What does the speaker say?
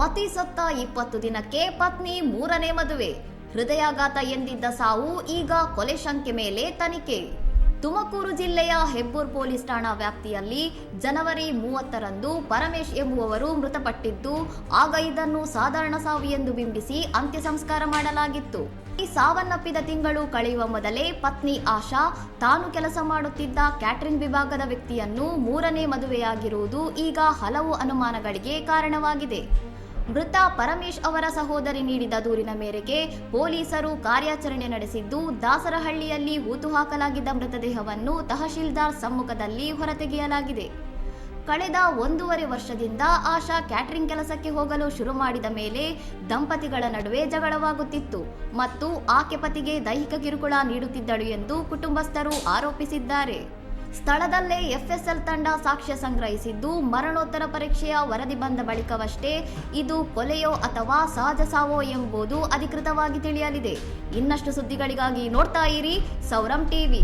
ಪತಿ ಸತ್ತ 20 ದಿನಕ್ಕೆ ಪತ್ನಿ 3ನೇ ಮದುವೆ. ಹೃದಯಾಘಾತ ಎಂದಿದ್ದ ಸಾವು, ಈಗ ಕೊಲೆ ಶಂಕೆ ಮೇಲೆ ತನಿಖೆ. ತುಮಕೂರು ಜಿಲ್ಲೆಯ ಹೆಬ್ಬೂರ್ ಪೊಲೀಸ್ ಠಾಣಾ ವ್ಯಾಪ್ತಿಯಲ್ಲಿ ಜನವರಿ 30ರಂದು ಪರಮೇಶ್ ಎಂಬುವವರು ಮೃತಪಟ್ಟಿದ್ದು, ಆಗ ಇದನ್ನು ಸಾಧಾರಣ ಸಾವು ಎಂದು ಬಿಂಬಿಸಿ ಅಂತ್ಯ ಸಂಸ್ಕಾರ ಮಾಡಲಾಗಿತ್ತು. ಈ ಸಾವನ್ನಪ್ಪಿದ ತಿಂಗಳು ಕಳೆಯುವ ಮೊದಲೇ ಪತ್ನಿ ಆಶಾ ತಾನು ಕೆಲಸ ಮಾಡುತ್ತಿದ್ದ ಕ್ಯಾಟರಿಂಗ್ ವಿಭಾಗದ ವ್ಯಕ್ತಿಯನ್ನು 3ನೇ ಮದುವೆಯಾಗಿರುವುದು ಈಗ ಹಲವು ಅನುಮಾನಗಳಿಗೆ ಕಾರಣವಾಗಿದೆ. ಮೃತ ಪರಮೇಶ್ ಅವರ ಸಹೋದರಿ ನೀಡಿದ ದೂರಿನ ಮೇರೆಗೆ ಪೊಲೀಸರು ಕಾರ್ಯಾಚರಣೆ ನಡೆಸಿದ್ದು, ದಾಸರಹಳ್ಳಿಯಲ್ಲಿ ಹೂತು ಹಾಕಲಾಗಿದ್ದ ಮೃತದೇಹವನ್ನು ತಹಶೀಲ್ದಾರ್ ಸಮ್ಮುಖದಲ್ಲಿ ಹೊರತೆಗೆಯಲಾಗಿದೆ. ಕಳೆದ 1.5 ವರ್ಷದಿಂದ ಆಶಾ ಕ್ಯಾಟರಿಂಗ್ ಕೆಲಸಕ್ಕೆ ಹೋಗಲು ಶುರು ಮಾಡಿದ ಮೇಲೆ ದಂಪತಿಗಳ ನಡುವೆ ಜಗಳವಾಗುತ್ತಿತ್ತು ಮತ್ತು ಆಕೆ ಪತಿಗೆ ದೈಹಿಕ ಕಿರುಕುಳ ನೀಡುತ್ತಿದ್ದಳು ಎಂದು ಕುಟುಂಬಸ್ಥರು ಆರೋಪಿಸಿದ್ದಾರೆ. ಸ್ಥಳದಲ್ಲೇ ಎಫ್ಎಸ್ಎಲ್ ತಂಡ ಸಾಕ್ಷ್ಯ ಸಂಗ್ರಹಿಸಿದ್ದು, ಮರಣೋತ್ತರ ಪರೀಕ್ಷೆಯ ವರದಿ ಬಂದ ಬಳಿಕವಷ್ಟೇ ಇದು ಕೊಲೆಯೋ ಅಥವಾ ಸಹಜ ಸಾವೋ ಎಂಬುದು ಅಧಿಕೃತವಾಗಿ ತಿಳಿಯಲಿದೆ. ಇನ್ನಷ್ಟು ಸುದ್ದಿಗಳಿಗಾಗಿ ನೋಡ್ತಾ ಇರಿ ಸೌರಂ ಟಿವಿ.